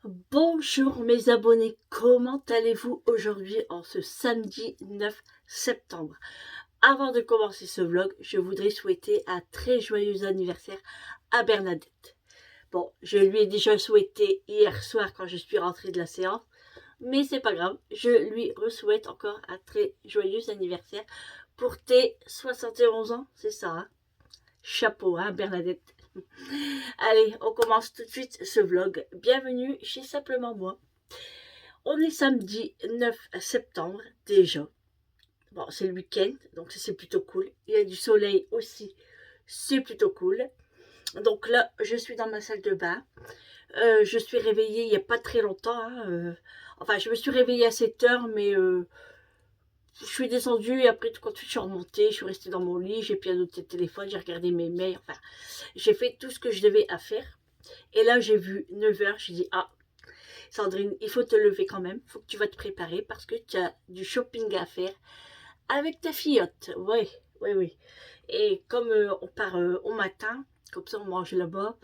Bonjour mes abonnés, comment allez-vous aujourd'hui en ce samedi 9 septembre? Avant de commencer ce vlog, je voudrais souhaiter un très joyeux anniversaire à Bernadette. Bon, je lui ai déjà souhaité hier soir quand je suis rentrée de la séance, mais c'est pas grave, je lui souhaite encore un très joyeux anniversaire pour tes 71 ans, c'est ça, hein? Chapeau, hein, Bernadette. Allez, on commence tout de suite ce vlog. Bienvenue chez Simplement Moi. On est samedi 9 septembre déjà. Bon, c'est le week-end, donc c'est plutôt cool. Il y a du soleil aussi, c'est plutôt cool. Donc là, je suis dans ma salle de bain. Je suis réveillée il n'y a pas très longtemps. Hein. Enfin, je me suis réveillée à 7 heures, mais je suis descendue et après, quand je suis remontée, je suis restée dans mon lit, j'ai pianoté le téléphone, j'ai regardé mes mails. Enfin, j'ai fait tout ce que je devais à faire. Et là, j'ai vu 9 heures, j'ai dit, ah, Sandrine, il faut te lever quand même, il faut que tu vas te préparer parce que tu as du shopping à faire avec ta filleotte. Oui, oui, oui. Et comme on part au matin, comme ça on mange là-bas.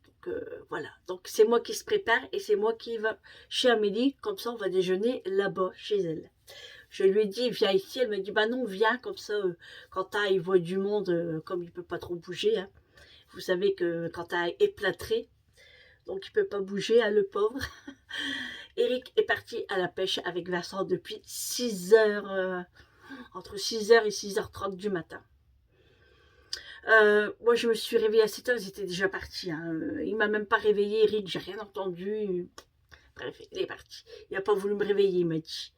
Donc voilà. Donc c'est moi qui se prépare et c'est moi qui va chez Amélie. Comme ça on va déjeuner là-bas chez elle. Je lui ai dit viens ici. Elle m'a dit bah non viens comme ça. Quentin il voit du monde comme il peut pas trop bouger. Hein. Vous savez que Quentin est plâtré. Donc il peut pas bouger, hein, le pauvre. Eric est parti à la pêche avec Vincent depuis 6 heures, entre 6 heures et 6h30 du matin. Moi, je me suis réveillée à 7 heures, ils étaient déjà partis. Hein. Il m'a même pas réveillé, Eric, j'ai rien entendu. Bref, il est parti. Il n'a pas voulu me réveiller, il m'a dit.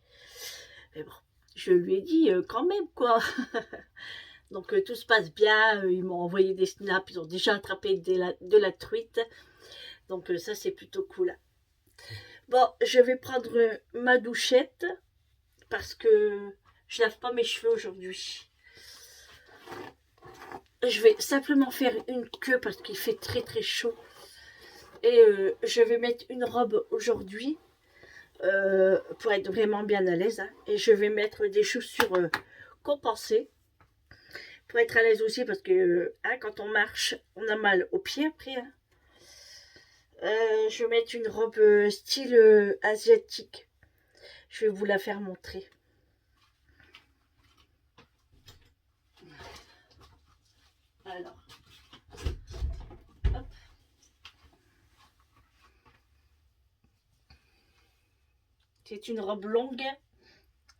Mais bon, je lui ai dit quand même, quoi. Donc, tout se passe bien. Ils m'ont envoyé des snaps, ils ont déjà attrapé de la truite. Donc, ça, c'est plutôt cool. Bon, je vais prendre ma douchette parce que je lave pas mes cheveux aujourd'hui. Je vais simplement faire une queue parce qu'il fait très très chaud. Et je vais mettre une robe aujourd'hui pour être vraiment bien à l'aise. Hein. Et je vais mettre des chaussures compensées pour être à l'aise aussi parce que hein, quand on marche, on a mal aux pieds après. Hein. Je vais mettre une robe style asiatique. Je vais vous la faire montrer. Alors, hop. C'est une robe longue.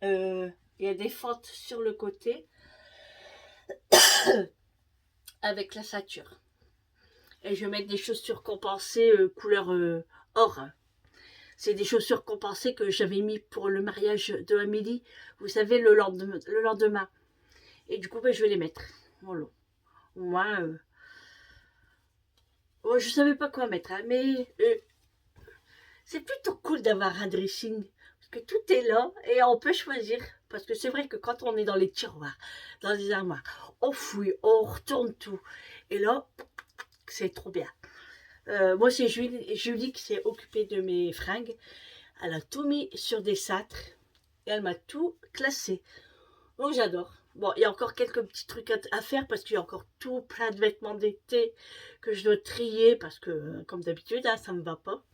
Il y a des fentes sur le côté avec la ceinture. Et je vais mettre des chaussures compensées couleur or. C'est des chaussures compensées que j'avais mis pour le mariage de Amélie. Vous savez, le lendemain. Et du coup, ben, je vais les mettre. Voilà. Moi, je ne savais pas quoi mettre. Hein, mais c'est plutôt cool d'avoir un dressing. Parce que tout est là et on peut choisir. Parce que c'est vrai que quand on est dans les tiroirs, dans les armoires, on fouille, on retourne tout. Et là, c'est trop bien. Moi, c'est Julie qui s'est occupée de mes fringues. Elle a tout mis sur des cintres et elle m'a tout classé. Donc j'adore. Bon, il y a encore quelques petits trucs à faire parce qu'il y a encore tout plein de vêtements d'été que je dois trier parce que, comme d'habitude, hein, ça ne me va pas.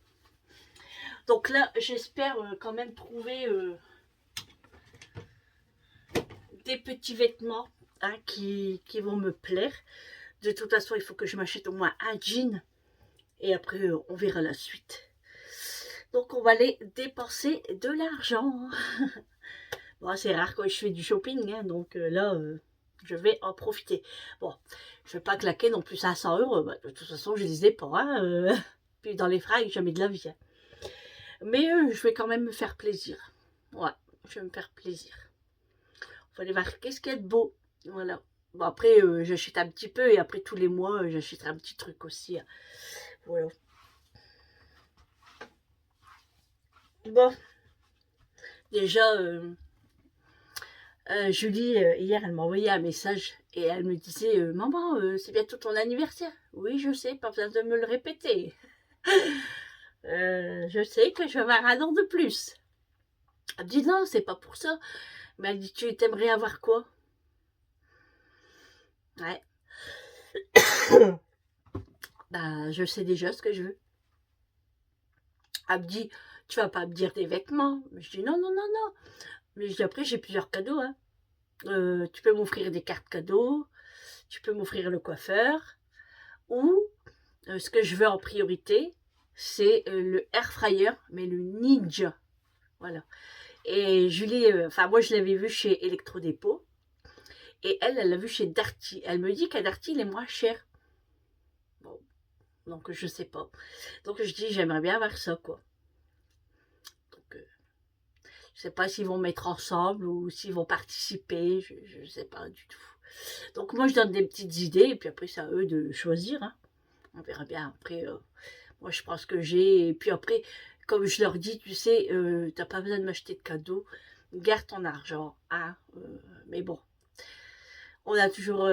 Donc là, j'espère quand même trouver des petits vêtements hein, qui vont me plaire. De toute façon, il faut que je m'achète au moins un jean et après, on verra la suite. Donc, on va aller dépenser de l'argent. Bon, c'est rare quand je fais du shopping, hein, donc là, je vais en profiter. Bon, je vais pas claquer non plus 500 euros. Bah, de toute façon, je les ai pas. Hein, puis dans les fringues, jamais de la vie. Hein. Mais je vais quand même me faire plaisir. Ouais, je vais me faire plaisir. On va aller voir qu'est-ce qu'il y a de beau. Voilà. Bon, après, j'achète un petit peu et après, tous les mois, j'achèterai un petit truc aussi. Hein. Voilà. Bon, déjà, Julie, hier, elle m'a envoyé un message et elle me disait Maman, c'est bientôt ton anniversaire. Oui, je sais, pas besoin de me le répéter. Je sais que je vais avoir un an de plus. Elle me dit Non, c'est pas pour ça. Mais elle dit Tu t'aimerais avoir quoi? Ouais. Bah, je sais déjà ce que je veux. Elle me dit, tu vas pas me dire des vêtements. Je dis, non, non, non, non. Mais je dis, après, j'ai plusieurs cadeaux. Hein. Tu peux m'offrir des cartes cadeaux, tu peux m'offrir le coiffeur, ou ce que je veux en priorité, c'est le air fryer, mais le Ninja. Voilà. Et Julie, enfin moi je l'avais vu chez Electrodépôt, et elle l'a vu chez Darty. Elle me dit qu'à Darty, il est moins cher. Bon, donc je sais pas. Donc je dis, j'aimerais bien avoir ça, quoi. Donc je sais pas s'ils vont mettre ensemble ou s'ils vont participer, je sais pas du tout. Donc moi je donne des petites idées, et puis après c'est à eux de choisir. Hein. On verra bien après. Moi je pense que j'ai, et puis après, comme je leur dis, tu sais, t'as pas besoin de m'acheter de cadeaux, garde ton argent. Hein, mais bon, on a toujours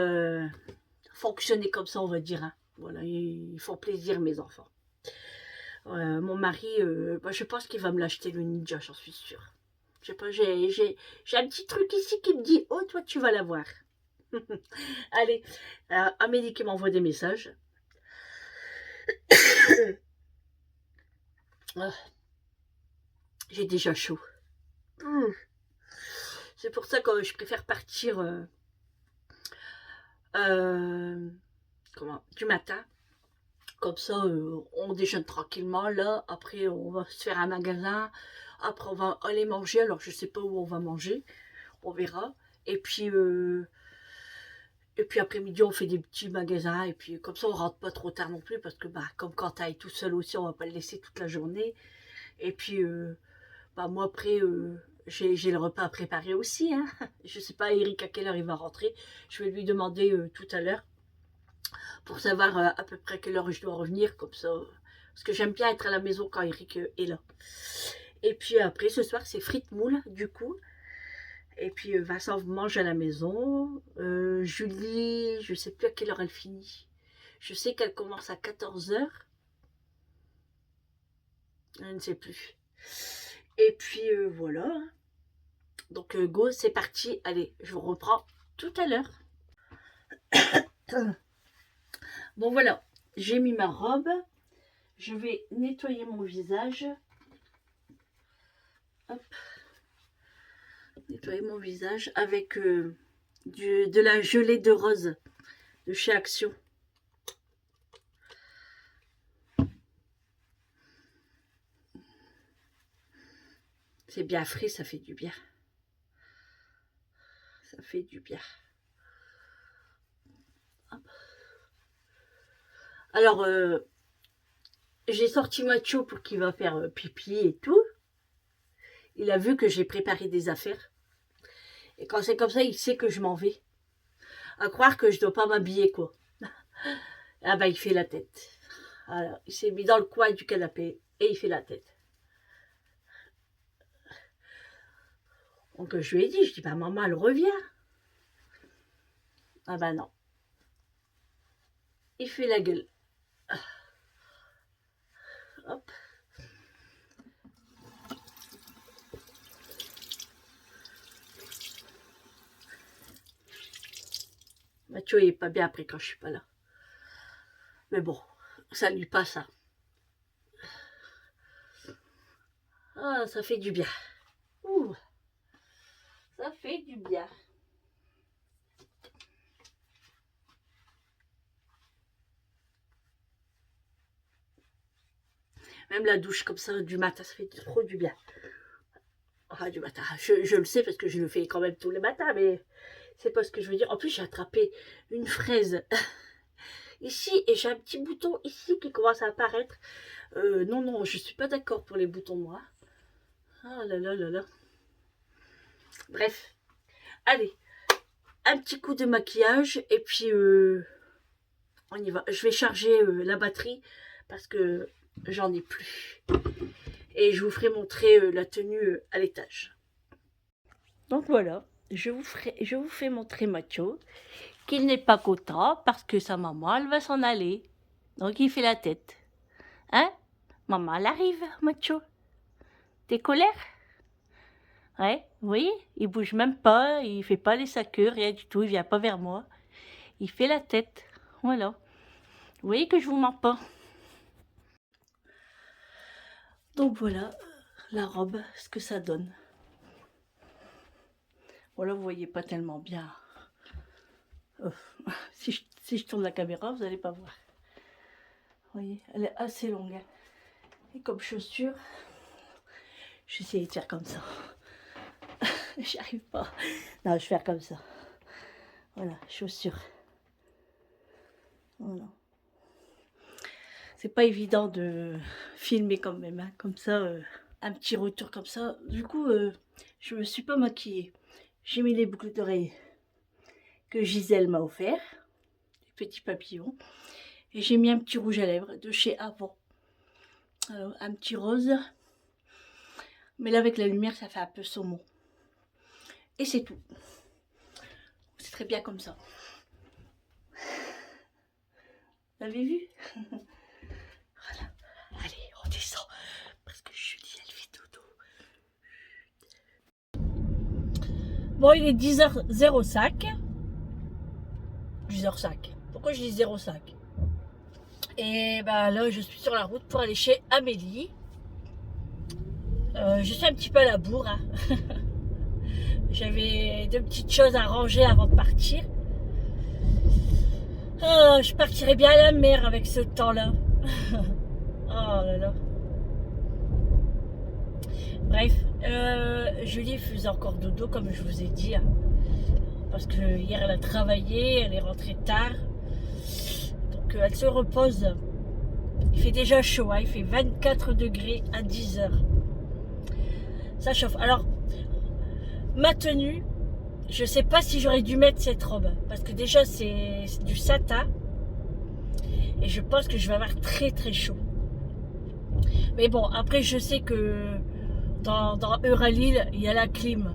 fonctionné comme ça, on va dire. Hein. Voilà, ils font plaisir, mes enfants. Mon mari, bah, je pense qu'il va me l'acheter, le Ninja, j'en suis sûre. Je sais pas, j'ai un petit truc ici qui me dit, oh, toi, tu vas l'avoir. Allez, Amélie qui m'envoie des messages. Ah, j'ai déjà chaud. C'est pour ça que je préfère partir du matin. Comme ça, on déjeune tranquillement. Là, après, on va se faire un magasin. Après, on va aller manger. Alors, je sais pas où on va manger. On verra. Et puis après-midi, on fait des petits magasins. Et puis, comme ça, on rentre pas trop tard non plus. Parce que, bah, comme quand t'ailles tout seul aussi, on va pas le laisser toute la journée. Et puis, bah, moi, après, j'ai le repas à préparer aussi. Hein. Je sais pas, Eric, à quelle heure il va rentrer. Je vais lui demander tout à l'heure. Pour savoir à peu près à quelle heure je dois revenir, comme ça. Parce que j'aime bien être à la maison quand Eric est là. Et puis après, ce soir, c'est frites moules, du coup. Et puis Vincent mange à la maison. Julie, je sais plus à quelle heure elle finit. Je sais qu'elle commence à 14h. Je ne sais plus. Et puis voilà. Donc go, c'est parti. Allez, je vous reprends tout à l'heure. Bon voilà, j'ai mis ma robe. Je vais nettoyer mon visage. Hop. Nettoyer mon visage avec de la gelée de rose de chez Action. C'est bien frais, ça fait du bien. Ça fait du bien. Hop. Alors, j'ai sorti Macho pour qu'il va faire pipi et tout. Il a vu que j'ai préparé des affaires. Et quand c'est comme ça, il sait que je m'en vais. À croire que je dois pas m'habiller, quoi. Ah bah, il fait la tête. Alors, il s'est mis dans le coin du canapé et il fait la tête. Donc, je lui ai dit, je dis, bah, maman, elle revient. Ah bah non. Il fait la gueule. Hop. Mathieu il est pas bien après quand je suis pas là. Mais bon, ça lui passe. Ça. Ah, ça fait du bien. Ouh, ça fait du bien. Même la douche comme ça du matin, ça fait trop du bien. Enfin, du matin, je le sais parce que je le fais quand même tous les matins, mais c'est pas ce que je veux dire. En plus, j'ai attrapé une fraise ici et j'ai un petit bouton ici qui commence à apparaître. Non, non, je suis pas d'accord pour les boutons noirs. Ah là là là là. Bref, allez, un petit coup de maquillage et puis on y va. Je vais charger la batterie parce que j'en ai plus. Et je vous ferai montrer la tenue à l'étage. Donc voilà, je vous fais montrer Macho, qu'il n'est pas content parce que sa maman, elle va s'en aller. Donc il fait la tête. Hein? Maman, elle arrive, Macho. T'es colère? Ouais, vous voyez, il bouge même pas, il fait pas les saqueux, rien du tout, il vient pas vers moi. Il fait la tête. Voilà. Vous voyez que je vous mens pas. Donc voilà la robe, ce que ça donne. Bon là vous voyez pas tellement bien. Si je tourne la caméra, vous n'allez pas voir. Vous voyez, elle est assez longue. Et comme chaussure, je vais essayer de faire comme ça. J'y arrive pas. Non, je vais faire comme ça. Voilà, chaussure. Voilà. C'est pas évident de filmer quand même, hein, comme ça, un petit retour comme ça. Du coup, je me suis pas maquillée. J'ai mis les boucles d'oreilles que Gisèle m'a offert, des petits papillons. Et j'ai mis un petit rouge à lèvres de chez Avon. Alors, un petit rose. Mais là, avec la lumière, ça fait un peu saumon. Et c'est tout. C'est très bien comme ça. Vous avez vu? Voilà. Allez, on descend. Parce que Julie, elle fait dodo. Bon, il est 10h05. 10h05. Pourquoi je dis 05? Et ben là, je suis sur la route pour aller chez Amélie. Je suis un petit peu à la bourre. Hein. J'avais deux petites choses à ranger avant de partir. Je partirais bien à la mer avec ce temps-là. Oh là là. Bref, Julie faisait encore dodo comme je vous ai dit. Hein, parce que hier elle a travaillé, elle est rentrée tard. Donc elle se repose. Il fait déjà chaud, hein, il fait 24 degrés à 10h. Ça chauffe. Alors, ma tenue, je sais pas si j'aurais dû mettre cette robe. Parce que déjà c'est du satin. Et je pense que je vais avoir très très chaud. Mais bon, après je sais que dans Euralille, il y a la clim.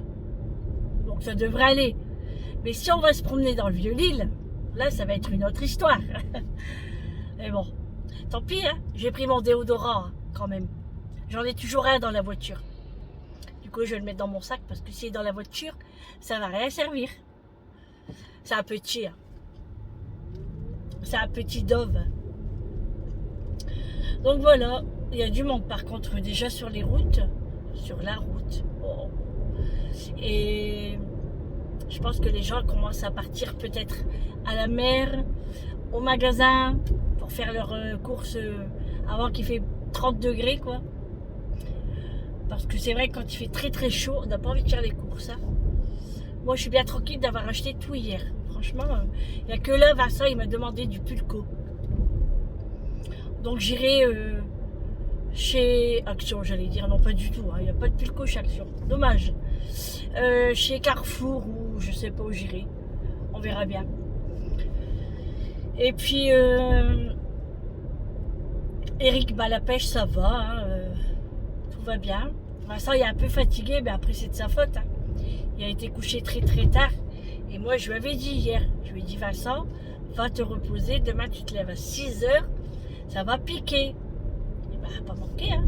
Donc ça devrait aller. Mais si on va se promener dans le Vieux-Lille, là ça va être une autre histoire. Mais bon, tant pis, hein, j'ai pris mon déodorant hein, quand même. J'en ai toujours un dans la voiture. Du coup je vais le mettre dans mon sac parce que si c'est dans la voiture, ça va rien servir. C'est un petit. Hein. C'est un petit Dove. Donc voilà, il y a du monde par contre déjà sur les routes. Sur la route. Oh. Et je pense que les gens commencent à partir peut-être à la mer, au magasin, pour faire leurs courses avant qu'il fait 30 degrés quoi. Parce que c'est vrai que quand il fait très très chaud, on n'a pas envie de faire les courses. Hein. Moi je suis bien tranquille d'avoir acheté tout hier. Franchement, il n'y a que là, Vincent il m'a demandé du pulco. Donc j'irai chez Action, j'allais dire, non pas du tout, il n'y a pas de pulco chez Action, dommage. Chez Carrefour ou je sais pas où j'irai, on verra bien. Et puis Eric, bah la pêche ça va, hein, tout va bien. Vincent il est un peu fatigué, mais après c'est de sa faute. Hein. Il a été couché très très tard. Et moi je lui avais dit hier, je lui ai dit Vincent, va te reposer, demain tu te lèves à 6h, ça va piquer. Il m'a pas manqué, hein.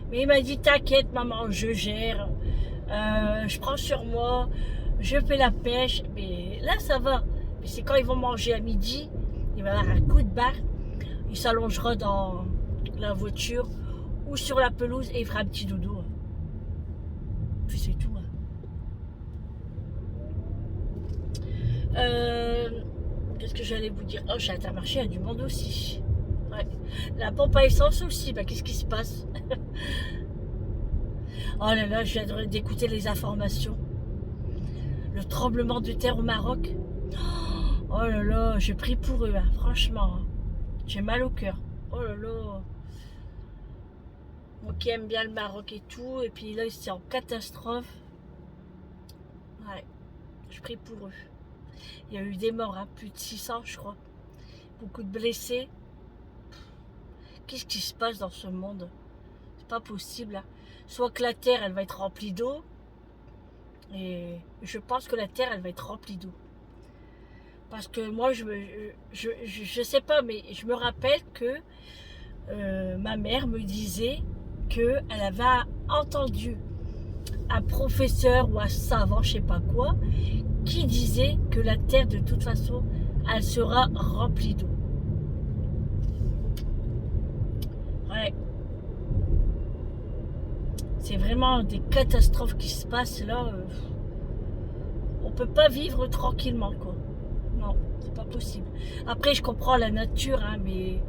Mais il m'a dit t'inquiète maman, je gère, je prends sur moi, je fais la pêche, mais là ça va. Mais c'est quand ils vont manger à midi, il va avoir un coup de barre, il s'allongera dans la voiture ou sur la pelouse et il fera un petit dodo. Hein. Puis c'est tout. Hein. Qu'est-ce que j'allais vous dire? Oh, chez Intermarché, il y a du monde aussi. Ouais. La pompe à essence aussi. Bah, qu'est-ce qui se passe? Oh là là, je viens d'écouter les informations. Le tremblement de terre au Maroc. Oh là là, j'ai pris pour eux, hein, franchement. J'ai mal au cœur. Oh là là. Moi qui aime bien le Maroc et tout. Et puis là, c'est en catastrophe. Ouais, je prie pour eux. Il y a eu des morts, hein, plus de 600 je crois. Beaucoup de blessés. Qu'est-ce qui se passe dans ce monde? C'est pas possible. Hein. Soit que la terre, elle va être remplie d'eau. Et je pense que la terre, elle va être remplie d'eau. Parce que moi, je sais pas, mais je me rappelle que ma mère me disait qu'elle avait entendu un professeur ou un savant, je sais pas quoi, qui disait que la terre de toute façon elle sera remplie d'eau. Ouais. C'est vraiment des catastrophes qui se passent là. On peut pas vivre tranquillement, quoi. Non, c'est pas possible. Après, je comprends la nature, hein, mais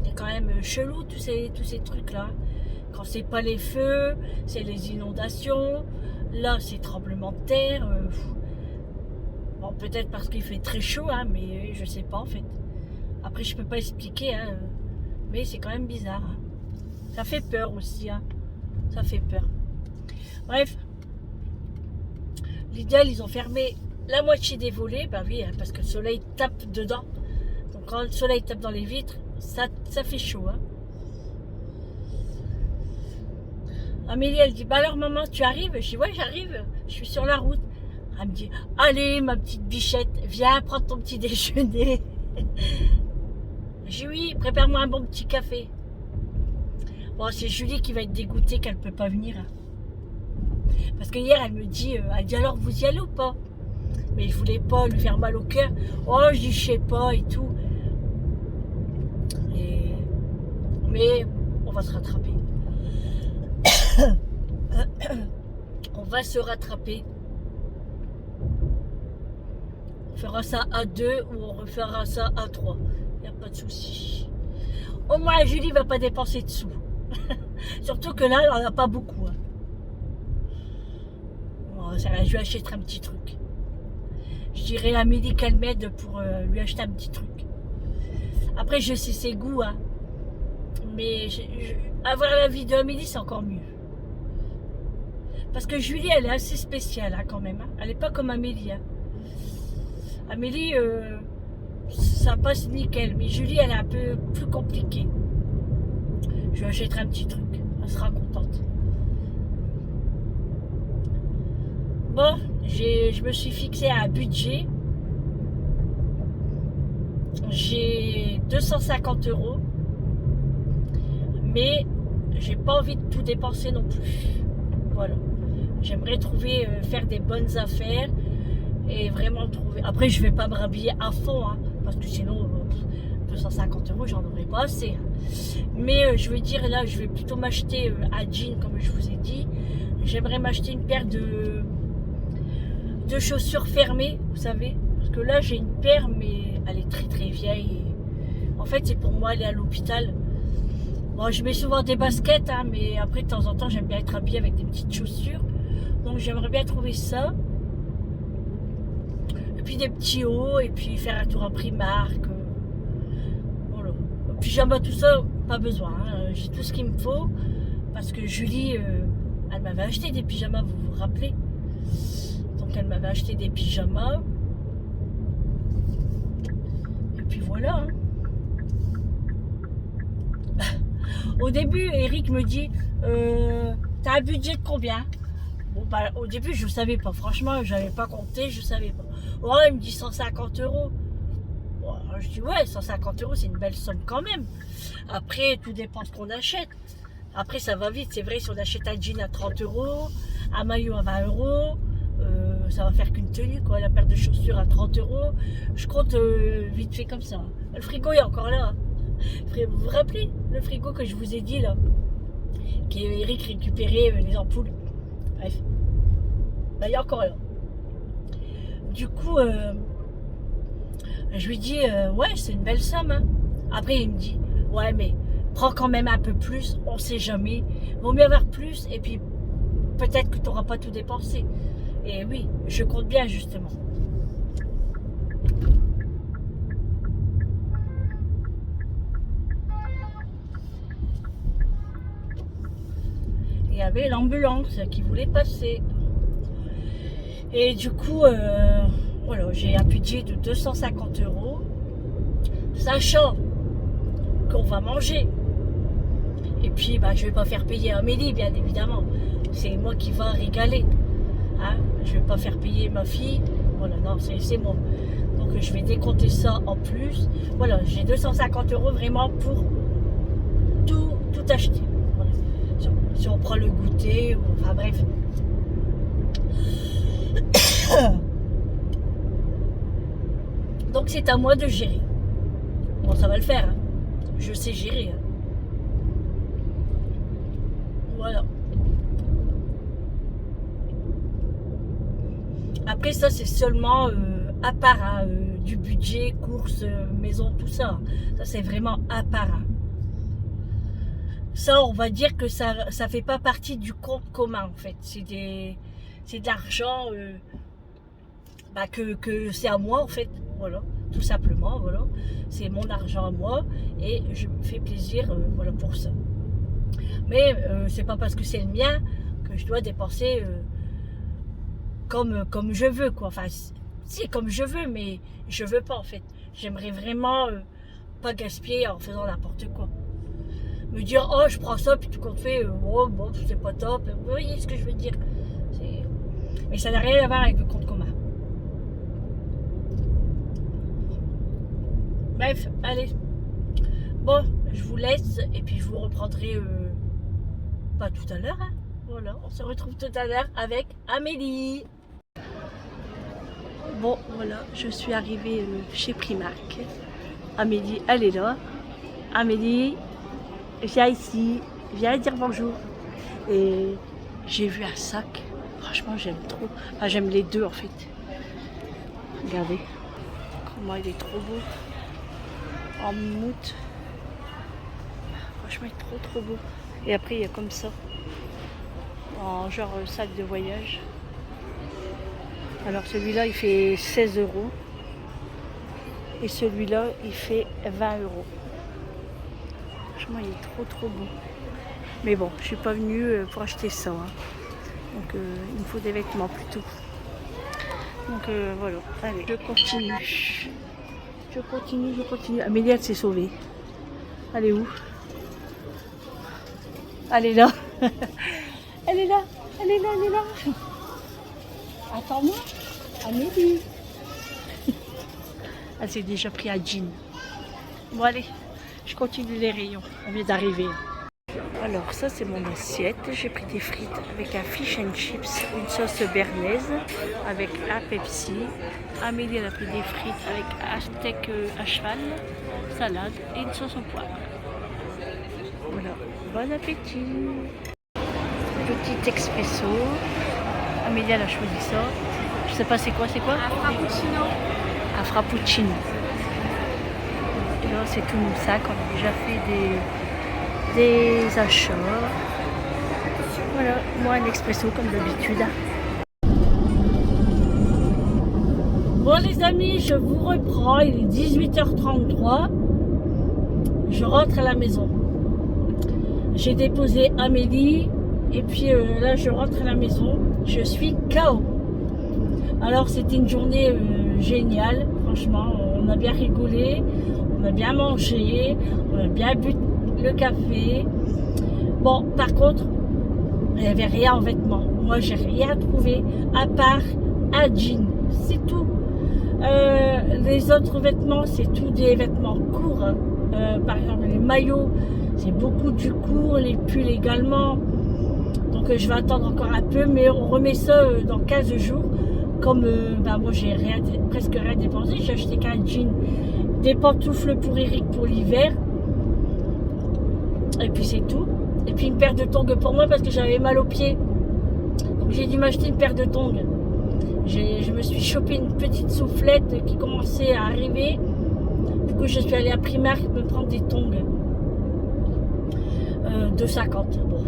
c'est quand même chelou tous ces trucs-là. Quand c'est pas les feux, c'est les inondations. Là, c'est tremblement de terre. Bon, peut-être parce qu'il fait très chaud, hein, mais je sais pas en fait. Après, je peux pas expliquer, hein, mais c'est quand même bizarre. Hein. Ça fait peur aussi, hein. Ça fait peur. Bref, l'idéal, ils ont fermé la moitié des volets, bah oui, hein, parce que le soleil tape dedans. Donc quand le soleil tape dans les vitres, ça fait chaud. Hein. Amélie, elle dit, bah alors maman, tu arrives? Je dis, ouais, j'arrive, je suis sur la route. Elle me dit, allez ma petite bichette, viens prendre ton petit déjeuner. Je dis, oui, prépare-moi un bon petit café. Bon, c'est Julie qui va être dégoûtée qu'elle ne peut pas venir. Parce que hier, elle me dit, alors vous y allez ou pas? Mais je voulais pas lui faire mal au cœur. Oh, je dis, je sais pas et tout. Mais on va se rattraper. On va se rattraper. On fera ça à 2 ou on refera ça à 3. Il n'y a pas de souci. Au moins, Julie ne va pas dépenser de sous. Surtout que là, elle n'en a pas beaucoup. Hein. Bon, je lui achèterai un petit truc. Je dirais à Amélie qu'elle m'aide pour lui acheter un petit truc. Après, je sais ses goûts. Hein. Mais avoir l'avis d'Amélie, c'est encore mieux. Parce que Julie, elle est assez spéciale hein, quand même. Hein. Elle n'est pas comme Amélie. Hein. Amélie, ça passe nickel. Mais Julie, elle est un peu plus compliquée. Je lui achèterai un petit truc. Elle sera contente. Bon, je me suis fixé à un budget. J'ai 250 €. Mais j'ai pas envie de tout dépenser non plus. Voilà. J'aimerais trouver, faire des bonnes affaires. Et vraiment trouver. Après, je vais pas me rhabiller à fond. Hein, parce que sinon, 250 €, j'en aurais pas assez. Hein. Mais je veux dire, là, je vais plutôt m'acheter un jean, comme je vous ai dit. J'aimerais m'acheter une paire de chaussures fermées, vous savez. Parce que là, j'ai une paire, mais elle est très très vieille. Et en fait, c'est pour moi aller à l'hôpital. Bon, je mets souvent des baskets, hein, mais après, de temps en temps, j'aime bien être habillée avec des petites chaussures. Donc, j'aimerais bien trouver ça. Et puis, des petits hauts, et puis faire un tour à Primark. Voilà. Pyjama, tout ça, pas besoin. Hein. J'ai tout ce qu'il me faut. Parce que Julie, elle m'avait acheté des pyjamas, vous vous rappelez? Donc, elle m'avait acheté des pyjamas. Et puis, voilà. Hein. Au début, Eric me dit, t'as un budget de combien? Bon, bah, au début, je ne savais pas. Franchement, je n'avais pas compté, je ne savais pas. Oh, il me dit 150 €. Bon, je dis, ouais, 150 €, c'est une belle somme quand même. Après, tout dépend ce qu'on achète. Après, ça va vite. C'est vrai, si on achète un jean à 30 €, un maillot à 20 €, ça va faire qu'une tenue, quoi. La paire de chaussures à 30 €. Je compte vite fait comme ça. Le frigo est encore là. Vous vous rappelez le frigo que je vous ai dit là, qui est Eric récupérait les ampoules. Bref, bah, il est encore là. Du coup, je lui dis ouais, c'est une belle somme. Hein. Après, il me dit ouais, mais prends quand même un peu plus. On sait jamais. Vaut mieux avoir plus et puis peut-être que tu n'auras pas tout dépensé. Et oui, je compte bien justement. Il y avait l'ambulance qui voulait passer. Et du coup, voilà, j'ai un budget de 250 €, sachant qu'on va manger. Et puis, bah, je ne vais pas faire payer Amélie, bien évidemment. C'est moi qui va régaler. Hein, je ne vais pas faire payer ma fille. Voilà, non, c'est moi. Donc, je vais décompter ça en plus. Voilà, j'ai 250 € vraiment pour tout acheter. Voilà. Si on prend le goûter, enfin bref. Donc c'est à moi de gérer. Bon, ça va le faire. Hein. Je sais gérer. Hein. Voilà. après ça c'est seulement à part hein, du budget, courses, maison, tout ça. Ça c'est vraiment à part. Hein. Ça on va dire que ça fait pas partie du compte commun en fait. C'est de l'argent bah, que c'est à moi en fait. Voilà, tout simplement. Voilà, c'est mon argent à moi et je me fais plaisir voilà pour ça. Mais c'est pas parce que c'est le mien que je dois dépenser comme je veux quoi. Enfin, si comme je veux, mais je veux pas en fait. J'aimerais vraiment pas gaspiller en faisant n'importe quoi. Me dire oh je prends ça puis tout compte fait oh bon c'est pas top. Vous voyez ce que je veux dire. Mais ça n'a rien à voir avec le compte commun. Bref, allez. Bon, je vous laisse et puis je vous reprendrai pas tout à l'heure. Hein. Voilà, on se retrouve tout à l'heure avec Amélie. Bon, voilà, je suis arrivée chez Primark. Amélie, elle est là. Amélie, viens ici, viens dire bonjour. Et j'ai vu un sac. Franchement, j'aime trop. Enfin, j'aime les deux en fait. Regardez comment il est trop beau. En mousse. Franchement, il est trop beau. Et après, il y a comme ça. En genre sac de voyage. Alors celui-là, il fait 16 €. Et celui-là, il fait 20 €. Franchement, il est trop beau. Mais bon, je suis pas venue pour acheter ça. Hein. Donc, il me faut des vêtements plutôt. Donc, voilà. Allez, je continue. Je continue. Amélie, elle s'est sauvée. Elle est où? Elle est là. Elle est là. Attends-moi. Amélie. Elle s'est déjà pris à jean. Bon, allez. Je continue les rayons. On vient d'arriver. Alors, ça, c'est mon assiette. J'ai pris des frites avec un fish and chips, une sauce bernaise avec un Pepsi. Amélie, elle a pris des frites avec un steak à cheval, salade et une sauce au poivre. Voilà. Bon appétit. Petit expresso. Amélie, elle a choisi ça. Je sais pas c'est quoi. Un frappuccino. Un frappuccino. Et là, c'est tout mon sac. On a déjà fait des achats. Voilà, moi un expresso comme d'habitude. Bon les amis, je vous reprends. Il est 18h33. Je rentre à la maison. J'ai déposé Amélie. Et puis là, je rentre à la maison. Je suis KO. Alors, c'était une journée géniale. Franchement, on a bien rigolé. On a bien mangé. On a bien bu le café. Bon, par contre, il n'y avait rien en vêtements. Moi, j'ai rien trouvé à part un jean. C'est tout. Les autres vêtements, c'est tout des vêtements courts. Par exemple, les maillots, c'est beaucoup du court. Les pulls également. Donc je vais attendre encore un peu, mais on remet ça dans 15 jours. Comme moi j'ai presque rien dépensé, j'ai acheté qu'un jean, des pantoufles pour Eric pour l'hiver. Et puis c'est tout. Et puis une paire de tongs pour moi parce que j'avais mal aux pieds. Donc j'ai dû m'acheter une paire de tongs. Je me suis chopé une petite soufflette qui commençait à arriver. Du coup je suis allée à Primark me prendre des tongs. 2,50. Bon,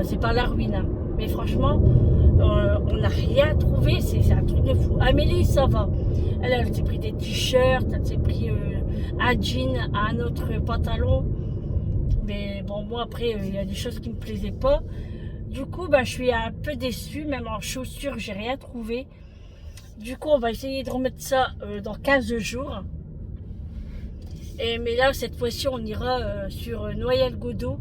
c'est pas la ruine. Hein. Mais franchement, on n'a rien trouvé. C'est un truc de fou. Amélie, ça va. Elle s'est pris des t-shirts, elle s'est pris un jean, un autre pantalon. Mais bon, moi après, il y a des choses qui me plaisaient pas. Du coup, je suis un peu déçue. Même en chaussures, j'ai rien trouvé. Du coup, on va essayer de remettre ça dans 15 jours. Mais là, cette fois-ci, on ira sur Noyelles-Godault.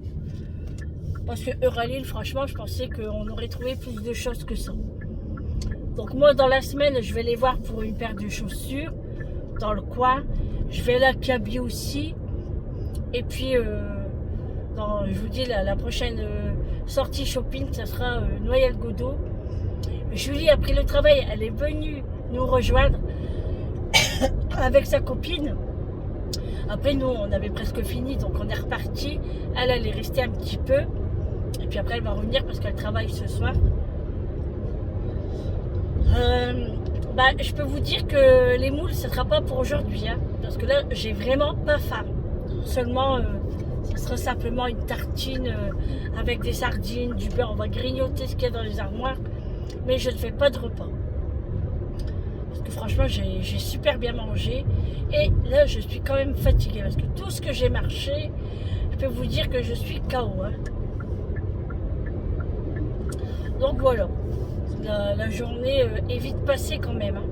Parce que Euralil, franchement, je pensais qu'on aurait trouvé plus de choses que ça. Donc moi, dans la semaine, je vais les voir pour une paire de chaussures dans le coin. Je vais aller à Kaby aussi. Et puis, je vous dis, la prochaine sortie shopping, ça sera Noyelles-Godault. Julie, après le travail, elle est venue nous rejoindre avec sa copine. Après, nous, on avait presque fini, donc on est reparti. Elle est restée un petit peu. Et puis après, elle va revenir parce qu'elle travaille ce soir. Bah, je peux vous dire que les moules, ce sera pas pour aujourd'hui, hein, parce que là, j'ai vraiment pas faim. Seulement, ce sera simplement une tartine avec des sardines, du beurre. On va grignoter ce qu'il y a dans les armoires, mais je ne fais pas de repas. Parce que franchement, j'ai super bien mangé. Et là, je suis quand même fatiguée, parce que tout ce que j'ai marché, je peux vous dire que je suis KO. Hein. Donc voilà, la journée est vite passée quand même. Hein.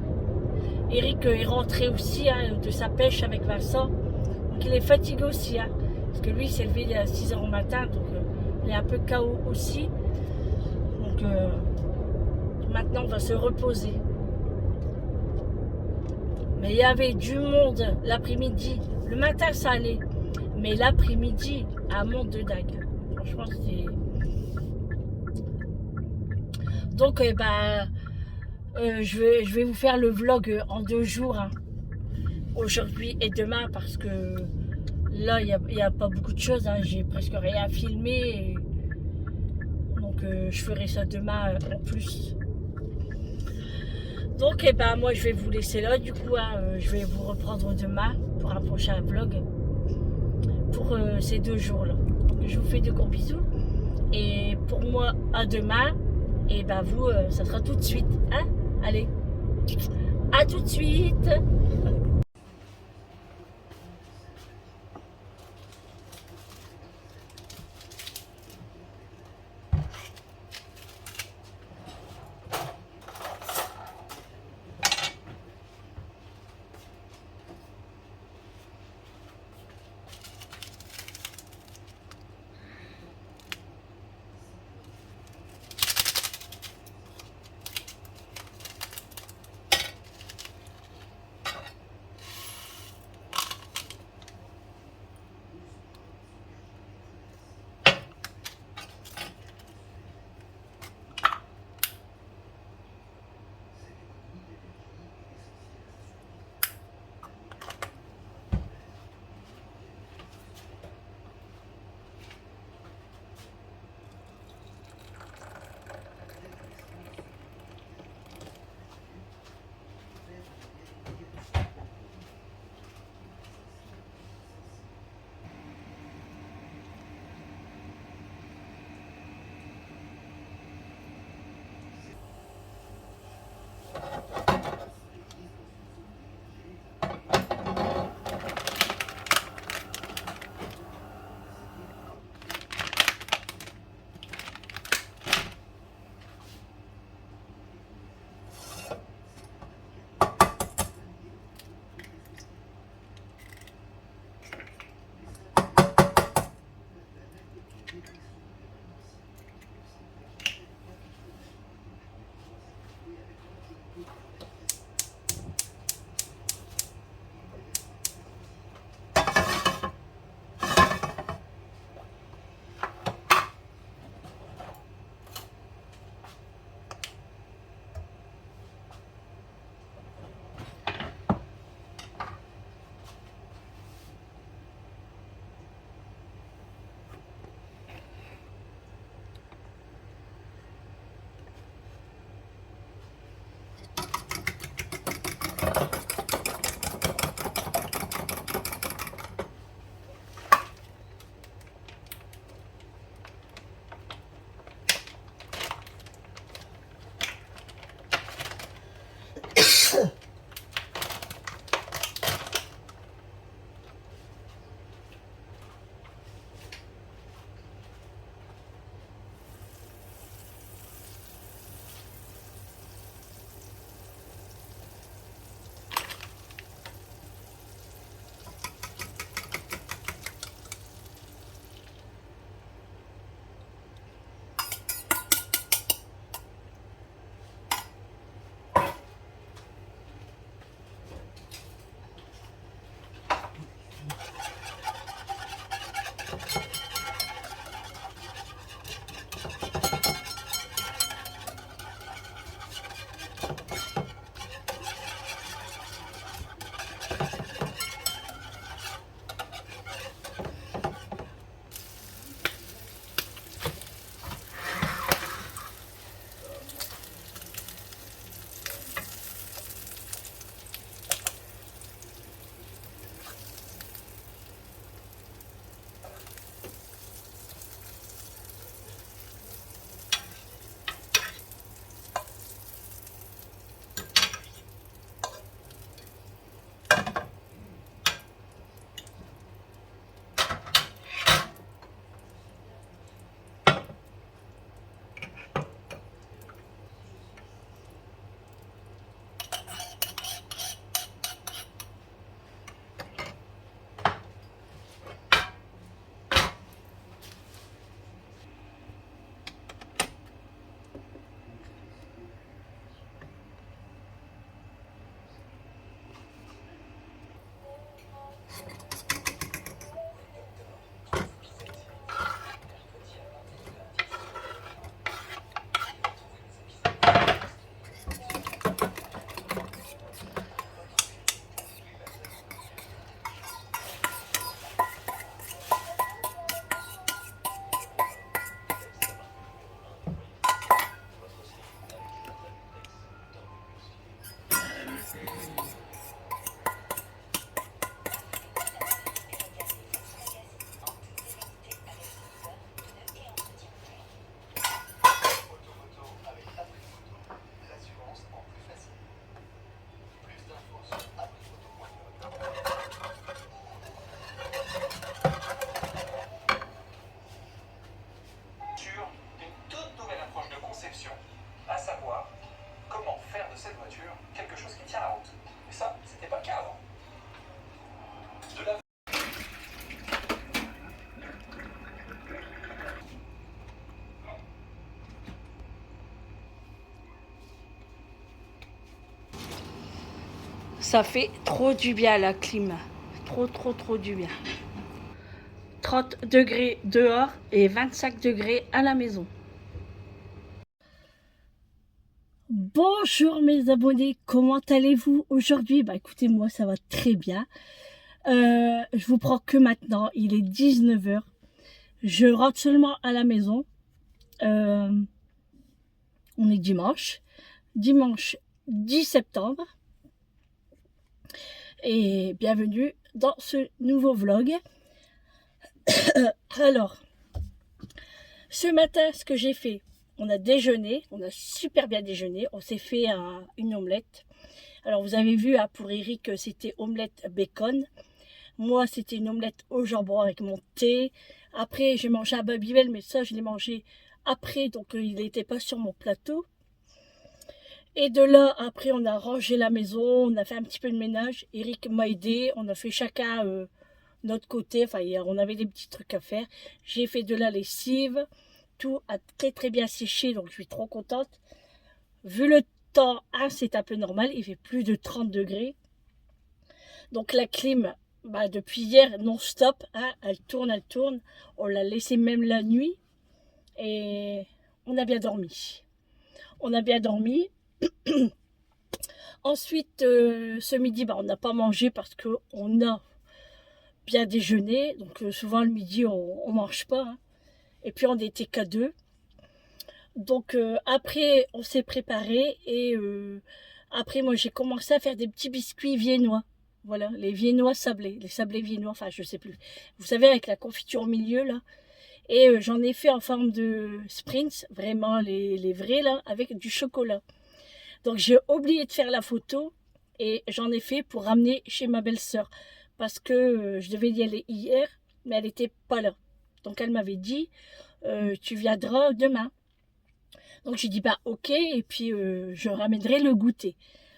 Eric est rentré aussi hein, de sa pêche avec Vincent. Donc il est fatigué aussi. Hein, parce que lui, il s'est levé à 6 h au matin. Donc il est un peu KO aussi. Donc maintenant, on va se reposer. Mais il y avait du monde l'après-midi. Le matin, ça allait. Mais l'après-midi, un monde de dingue. Franchement, c'était... Donc, je vais vous faire le vlog en 2 jours. Hein. Aujourd'hui et demain, parce que là, il n'y a pas beaucoup de choses. Hein. J'ai presque rien filmé. Donc, je ferai ça demain en plus. Donc, moi, je vais vous laisser là. Du coup, hein, je vais vous reprendre demain pour un prochain vlog. Pour ces 2 jours-là. Donc, je vous fais de gros bisous. Et pour moi, à demain. Et vous, ça sera tout de suite. Hein? Allez, à tout de suite. cette voiture quelque chose qui tient la route. Et ça, c'était pas le cas avant. De la... Ça fait trop du bien la clim. Trop du bien. 30 degrés dehors et 25 degrés à la maison. Bonjour mes abonnés, comment allez-vous aujourd'hui? Bah écoutez, moi ça va très bien. Je vous prends que maintenant, il est 19 h. Je rentre seulement à la maison. On est dimanche 10 septembre. Et bienvenue dans ce nouveau vlog. Alors, ce matin, ce que j'ai fait, on a déjeuné, on a super bien déjeuné, on s'est fait une omelette. Alors vous avez vu, pour Eric, c'était omelette bacon. Moi, c'était une omelette au jambon avec mon thé. Après, j'ai mangé un Babybel, mais ça, je l'ai mangé après, donc il n'était pas sur mon plateau. Et de là, après, on a rangé la maison, on a fait un petit peu de ménage. Eric m'a aidé, on a fait chacun notre côté. Enfin, on avait des petits trucs à faire. J'ai fait de la lessive. Tout a très bien séché, donc je suis trop contente. Vu le temps, c'est un peu normal. Il fait plus de 30 degrés. Donc la clim, depuis hier, non-stop. Elle tourne. On l'a laissée même la nuit. Et on a bien dormi. Ensuite, ce midi, on n'a pas mangé parce qu'on a bien déjeuné. Donc souvent le midi, on ne mange pas. Et puis on n'était qu'à deux. Donc après, on s'est préparé. Et après, moi, j'ai commencé à faire des petits biscuits viennois. Voilà, les viennois sablés. Les sablés viennois, enfin, je sais plus. Vous savez, avec la confiture au milieu, là. Et j'en ai fait en forme de sprints. Vraiment, les vrais, là, avec du chocolat. Donc j'ai oublié de faire la photo et j'en ai fait pour ramener chez ma belle-sœur parce que je devais y aller hier, mais elle n'était pas là. Donc elle m'avait dit tu viendras demain. Donc j'ai dit ok, et puis je ramènerai le goûter.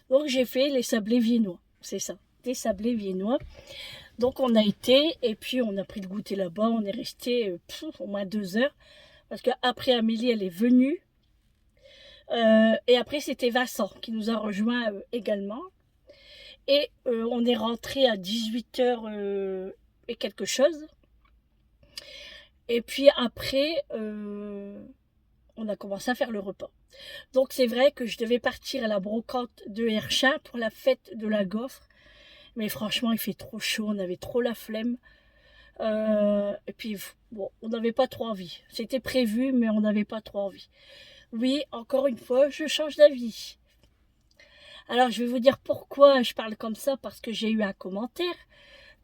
Donc j'ai fait les sablés viennois, c'est ça, des sablés viennois. Donc on a été et puis on a pris le goûter là-bas, on est resté au moins 2 heures parce qu'après Amélie elle est venue. Et après, c'était Vincent qui nous a rejoint également. Et on est rentré à 18 h et quelque chose. Et puis après, on a commencé à faire le repas. Donc c'est vrai que je devais partir à la brocante de Herchin pour la fête de la gaufre. Mais franchement, il fait trop chaud, on avait trop la flemme. Et puis, bon, on n'avait pas trop envie. C'était prévu, mais on n'avait pas trop envie. Oui, encore une fois, je change d'avis. Alors, je vais vous dire pourquoi je parle comme ça, parce que j'ai eu un commentaire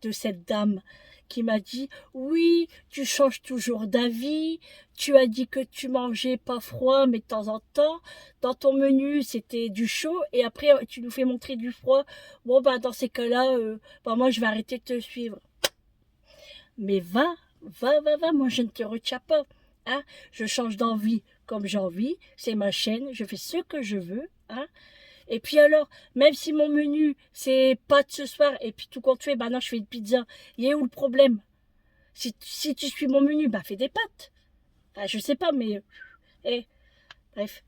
de cette dame qui m'a dit « Oui, tu changes toujours d'avis, tu as dit que tu mangeais pas froid, mais de temps en temps, dans ton menu, c'était du chaud, et après, tu nous fais montrer du froid. Bon, dans ces cas-là, moi, je vais arrêter de te suivre. » Mais va, moi, je ne te retiens pas. Hein? Je change d'envie comme j'ai envie, c'est ma chaîne, je fais ce que je veux, hein. Et puis alors, même si mon menu, c'est pâtes ce soir, et puis tout compte fait, non, je fais une pizza, il y a où le problème? Si tu suis mon menu, fais des pâtes. Enfin, je sais pas, mais... bref.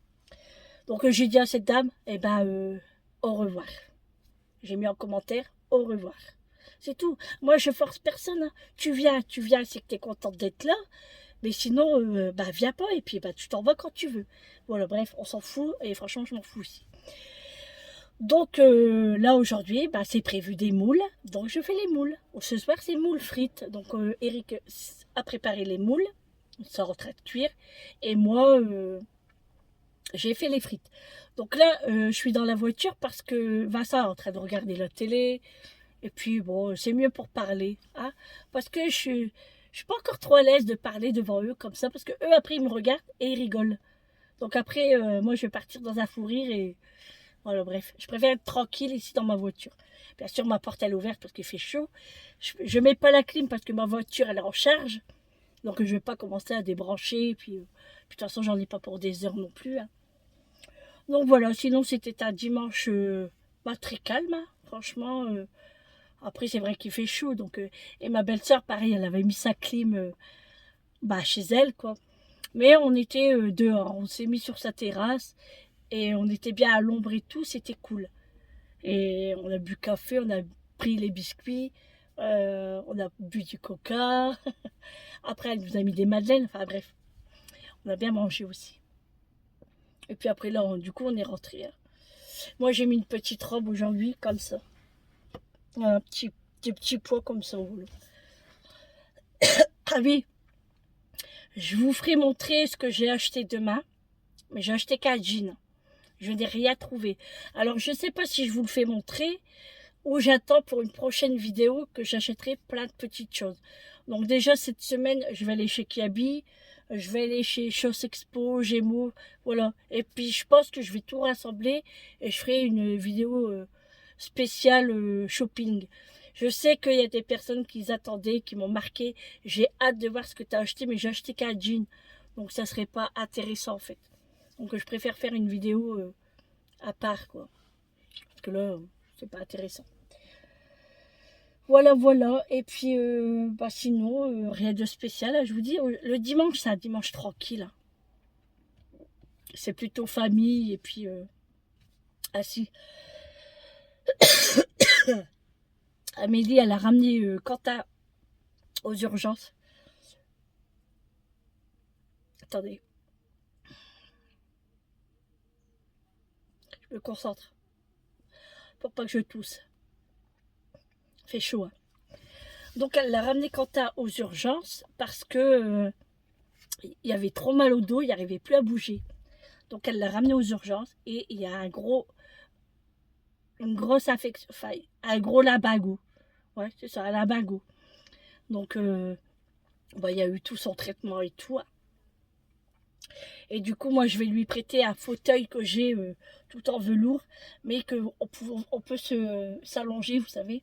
Donc j'ai dit à cette dame, au revoir. J'ai mis en commentaire, au revoir. C'est tout. Moi, je force personne. Hein. Tu viens, c'est que tu es contente d'être là. Mais sinon, viens pas, et puis tu t'en vas quand tu veux. Voilà, bref, on s'en fout, et franchement, je m'en fous aussi. Donc là aujourd'hui, c'est prévu des moules, donc je fais les moules. Ce soir c'est moules frites, donc Eric a préparé les moules, ça en train de cuire, et moi j'ai fait les frites. Donc là je suis dans la voiture parce que Vincent est en train de regarder la télé, et puis bon c'est mieux pour parler, hein, parce que je suis pas encore trop à l'aise de parler devant eux comme ça, parce que eux après ils me regardent et ils rigolent. Donc après moi je vais partir dans un fou rire et... Voilà, bref, je préfère être tranquille ici dans ma voiture. Bien sûr, ma porte elle est ouverte parce qu'il fait chaud. Je mets pas la clim parce que ma voiture elle est en charge. Donc je vais pas commencer à débrancher. Puis de toute façon, j'en ai pas pour des heures non plus. Hein. Donc voilà, sinon c'était un dimanche pas très calme, hein, franchement. Après c'est vrai qu'il fait chaud, donc et ma belle-sœur pareil, elle avait mis sa clim chez elle quoi. Mais on était dehors, on s'est mis sur sa terrasse et on était bien à l'ombre et tout, c'était cool. Et on a bu café, on a pris les biscuits, on a bu du coca. Après elle nous a mis des madeleines, enfin bref, on a bien mangé aussi. Et puis après là, du coup on est rentré. Moi j'ai mis une petite robe aujourd'hui comme ça. Des petits pois comme ça. Ah oui, je vous ferai montrer ce que j'ai acheté demain. Mais j'ai acheté qu'un jean. Je n'ai rien trouvé. Alors je ne sais pas si je vous le fais montrer ou j'attends pour une prochaine vidéo que j'achèterai plein de petites choses. Donc déjà cette semaine, je vais aller chez Kiabi, je vais aller chez Chauss Expo, Gémeaux, voilà. Et puis je pense que je vais tout rassembler et je ferai une vidéo spéciale shopping. Je sais qu'il y a des personnes qui attendaient, qui m'ont marqué. J'ai hâte de voir ce que tu as acheté, mais j'ai acheté qu'un jean. Donc ça serait pas intéressant en fait. Donc je préfère faire une vidéo à part quoi. Parce que là, c'est pas intéressant. Voilà, voilà. Et puis, sinon, rien de spécial. Hein, je vous dis, le dimanche, c'est un dimanche tranquille. Hein. C'est plutôt famille. Et puis, si. Amélie, elle a ramené Quentin aux urgences. Attendez. Je me concentre. Pour pas que je tousse. Il fait chaud. Hein. Donc, elle l'a ramené Quentin aux urgences parce que il avait trop mal au dos, il n'arrivait plus à bouger. Donc, elle l'a ramené aux urgences et il y a une grosse infection, enfin, un gros limbago. Ouais, c'est ça, un limbago. Donc, il y a eu tout son traitement et tout. Hein. Et du coup, moi, je vais lui prêter un fauteuil que j'ai tout en velours, mais on peut s'allonger, vous savez.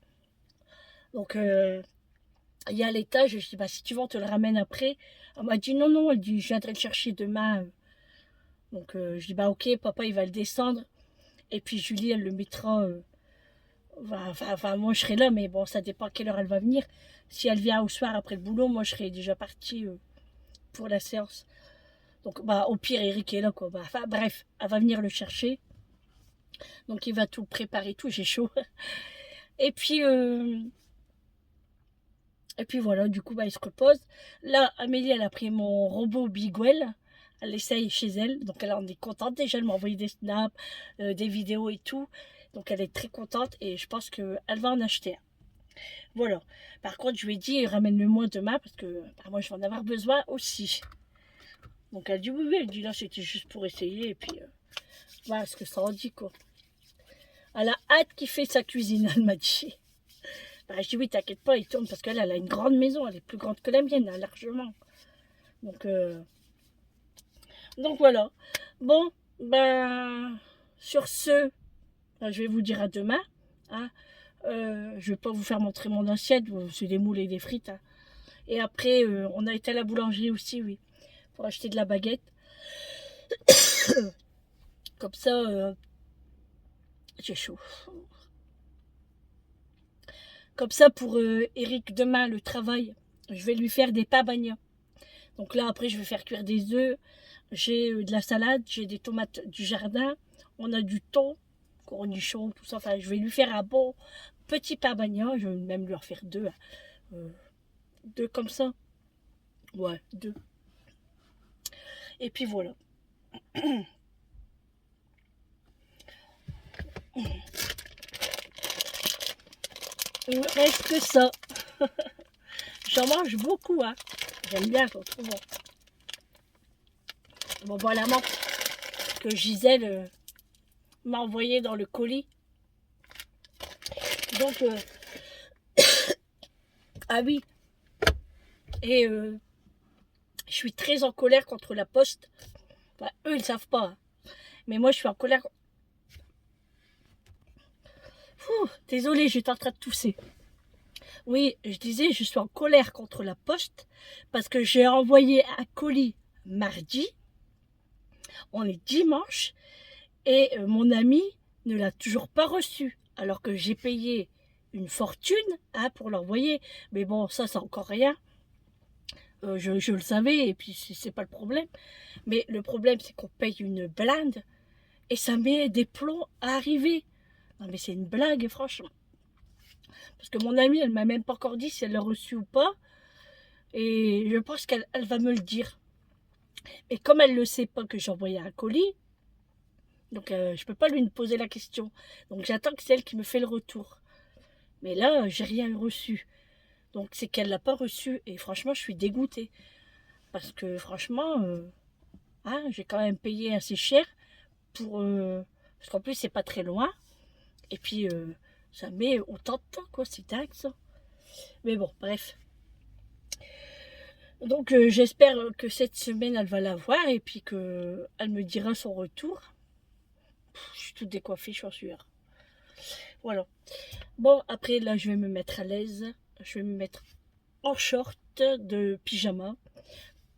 Donc, il y a à l'étage, je dis, si tu veux, on te le ramène après. Elle m'a dit, non, non, elle dit, je viendrai le chercher demain. Donc, je dis, ok, papa, il va le descendre. Et puis, Julie, elle le mettra... moi, je serai là, mais bon, ça dépend à quelle heure elle va venir. Si elle vient au soir après le boulot, moi, je serai déjà partie pour la séance. Donc, au pire, Eric est là, quoi. Bref, elle va venir le chercher. Donc, il va tout préparer, tout. J'ai chaud. Et puis voilà, du coup, il se repose. Là, Amélie, elle a pris mon robot Bigwell. Elle essaye chez elle. Donc, elle en est contente. Déjà, elle m'a envoyé des snaps, des vidéos et tout. Donc, elle est très contente et je pense qu'elle va en acheter un. Voilà. Par contre, je lui ai dit, ramène-le-moi demain parce que moi, je vais en avoir besoin aussi. Donc, elle dit, oui, elle dit, là, c'était juste pour essayer. Et puis, voilà ce que ça en dit, quoi. Elle a hâte qu'il fait sa cuisine, elle m'a dit. Je dis, oui, t'inquiète pas, il tourne parce qu'elle a une grande maison. Elle est plus grande que la mienne, hein, largement. Donc, voilà. Bon, sur ce, je vais vous dire à demain. Hein. Je vais pas vous faire montrer mon assiette, c'est des moules et des frites. Hein. Et après, on a été à la boulangerie aussi, oui, pour acheter de la baguette. Comme ça, j'ai chaud. Comme ça, pour Eric, demain, le travail, je vais lui faire des pains bagnats. Donc là, après, je vais faire cuire des œufs. J'ai de la salade, j'ai des tomates du jardin. On a du thon, cornichons, tout ça. Enfin, je vais lui faire un bon petit pain bagnat. Je vais même lui en faire deux. Hein. Deux comme ça. Ouais, deux. Et puis voilà. Il me reste que ça. J'en mange beaucoup, hein. J'aime bien, je trouve. Bon, voilà, que Gisèle m'a envoyé dans le colis. Donc, ah oui. Et je suis très en colère contre la poste. Enfin, eux, ils ne savent pas. Hein. Mais moi, je suis en colère. Désolée, j'étais en train de tousser. Oui, je disais, je suis en colère contre la poste parce que j'ai envoyé un colis mardi. On est dimanche Et mon ami ne l'a toujours pas reçu, alors que j'ai payé une fortune hein, pour l'envoyer. Mais bon, ça, c'est encore rien. Je le savais, et puis c'est pas le problème. Mais le problème, c'est qu'on paye une blinde, et ça met des plombs à arriver. Non, mais c'est une blague, franchement. Parce que mon amie, elle m'a même pas encore dit si elle l'a reçu ou pas. Et je pense qu'elle va me le dire. Et comme elle ne le sait pas que j'ai envoyé un colis, donc je peux pas lui poser la question. Donc j'attends que c'est elle qui me fait le retour. Mais là, j'ai rien reçu. Donc c'est qu'elle l'a pas reçu. Et franchement, je suis dégoûtée. Parce que franchement, hein, j'ai quand même payé assez cher pour... parce qu'en plus, c'est pas très loin. Et puis, ça met autant de temps, quoi. C'est dingue, ça. Mais bon, bref. Donc, j'espère que cette semaine, elle va l'avoir. Et puis qu'elle me dira son retour. Je suis toute décoiffée, je suis en sueur. Voilà. Bon, après, là, je vais me mettre à l'aise. Je vais me mettre en short de pyjama,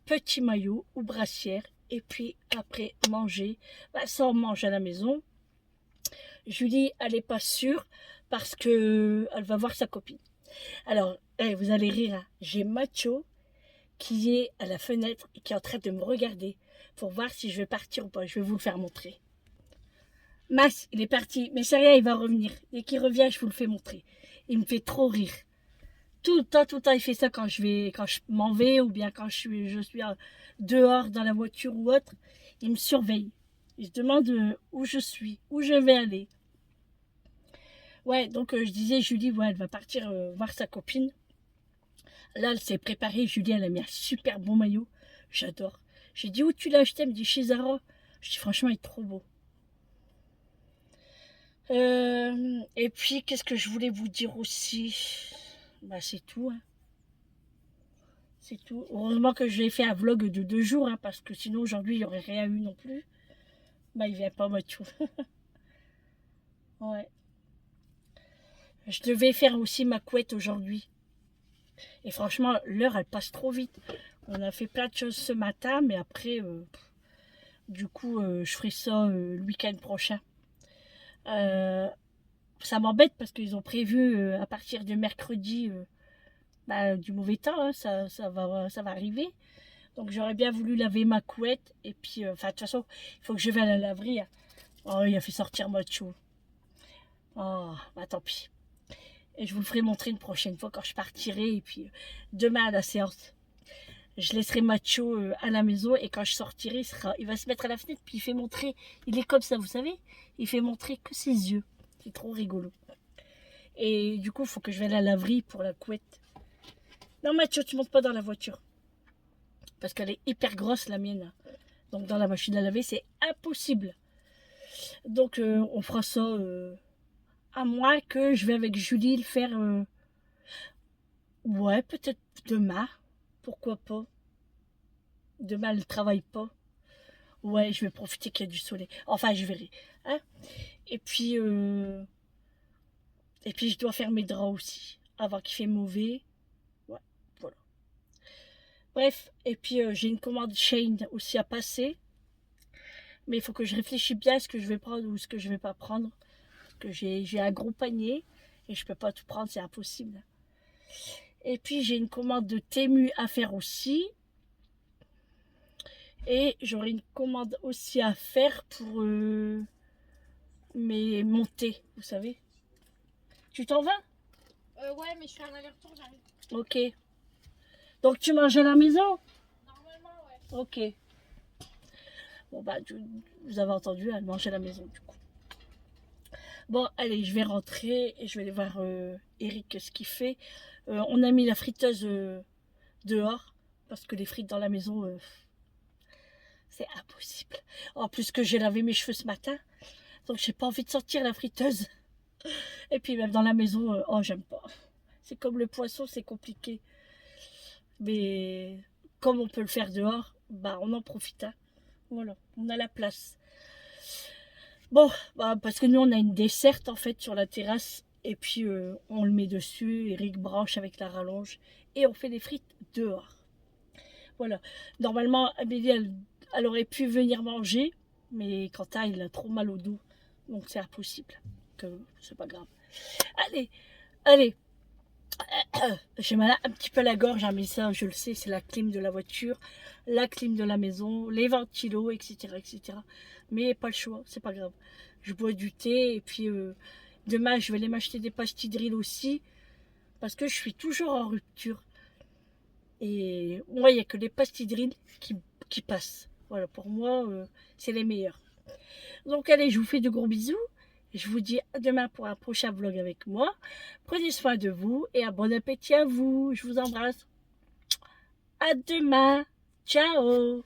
petit maillot ou brassière. Et puis, après, manger. Bah, ça, on mange à la maison. Julie, elle n'est pas sûre parce que elle va voir sa copine. Alors, vous allez rire, hein. J'ai Macho qui est à la fenêtre et qui est en train de me regarder pour voir si je vais partir ou pas. Je vais vous le faire montrer. Mas, il est parti, mais c'est rien, il va revenir. Dès qu'il revient, je vous le fais montrer. Il me fait trop rire. Tout le temps, il fait ça quand je m'en vais ou bien quand je suis dehors dans la voiture ou autre. Il me surveille. Il se demande où je suis, où je vais aller. Ouais, donc je disais, Julie, ouais, elle va partir voir sa copine. Là, elle s'est préparée. Julie, elle a mis un super bon maillot. J'adore. J'ai dit, où tu l'as acheté? Elle me dit, chez Zara. Je dis, franchement, il est trop beau. Et puis, qu'est-ce que je voulais vous dire aussi? Bah, c'est tout. Hein. C'est tout. Heureusement que j'ai fait un vlog de 2 jours, hein, parce que sinon, aujourd'hui, il n'y aurait rien eu non plus. Bah, il vient pas, Mathieu. Ouais. Je devais faire aussi ma couette aujourd'hui. Et franchement, l'heure, elle passe trop vite. On a fait plein de choses ce matin, mais après, du coup, je ferai ça le week-end prochain. Ça m'embête parce qu'ils ont prévu à partir de mercredi du mauvais temps. Hein, ça va arriver. Donc j'aurais bien voulu laver ma couette. Et puis, enfin, de toute façon, il faut que je vais à la laverie. Hein. Oh, il a fait sortir Macho. Oh, bah tant pis. Et je vous le ferai montrer une prochaine fois quand je partirai. Et puis demain à la séance, je laisserai Macho à la maison. Et quand je sortirai, il va se mettre à la fenêtre. Puis il fait montrer. Il est comme ça, vous savez. Il fait montrer que ses yeux. C'est trop rigolo. Et du coup, il faut que je vais à la laverie pour la couette. Non, Macho, tu montes pas dans la voiture. Parce qu'elle est hyper grosse, la mienne. Donc dans la machine à laver, c'est impossible. Donc on fera ça... à moins que je vais avec Julie le faire... ouais, peut-être demain. Pourquoi pas. Demain, elle ne travaille pas. Ouais, je vais profiter qu'il y a du soleil. Enfin, je verrai. Hein. Et puis, je dois faire mes draps aussi. Avant qu'il fait mauvais. Ouais, voilà. Bref, et puis j'ai une commande Shane aussi à passer. Mais il faut que je réfléchisse bien à ce que je vais prendre ou ce que je vais pas prendre. Parce que j'ai un gros panier. Et je peux pas tout prendre, c'est impossible. Et puis j'ai une commande de Temu à faire aussi. Et j'aurai une commande aussi à faire pour mes montées, vous savez. Tu t'en vas? Ouais, mais je fais un aller-retour, j'arrive. Ok. Donc tu manges à la maison? Normalement, ouais. Ok. Bon bah, vous avez entendu, elle mange à la maison du coup. Bon, allez, je vais rentrer et je vais aller voir Eric ce qu'il fait. On a mis la friteuse dehors parce que les frites dans la maison, c'est impossible. En plus que j'ai lavé mes cheveux ce matin, donc j'ai pas envie de sortir la friteuse. Et puis même dans la maison, oh j'aime pas. C'est comme le poisson, c'est compliqué. Mais comme on peut le faire dehors, bah on en profite. Hein. Voilà, on a la place. Bon, bah, parce que nous on a une desserte en fait sur la terrasse. Et puis on le met dessus, Eric branche avec la rallonge. Et on fait des frites dehors. Voilà. Normalement, Amélie, elle aurait pu venir manger. Mais Quentin, il a trop mal au dos. Donc c'est impossible. Que c'est pas grave. Allez, allez. J'ai mal un petit peu à la gorge, hein, mais ça, je le sais, c'est la clim de la voiture, la clim de la maison, les ventilos, etc., etc. Mais pas le choix, c'est pas grave. Je bois du thé et puis demain, je vais aller m'acheter des pastilles Drill aussi parce que je suis toujours en rupture. Et moi, il n'y a que les pastilles Drill qui passent. Voilà, pour moi, c'est les meilleurs. Donc, allez, je vous fais de gros bisous. Je vous dis à demain pour un prochain vlog avec moi. Prenez soin de vous et un bon appétit à vous. Je vous embrasse. À demain. Ciao.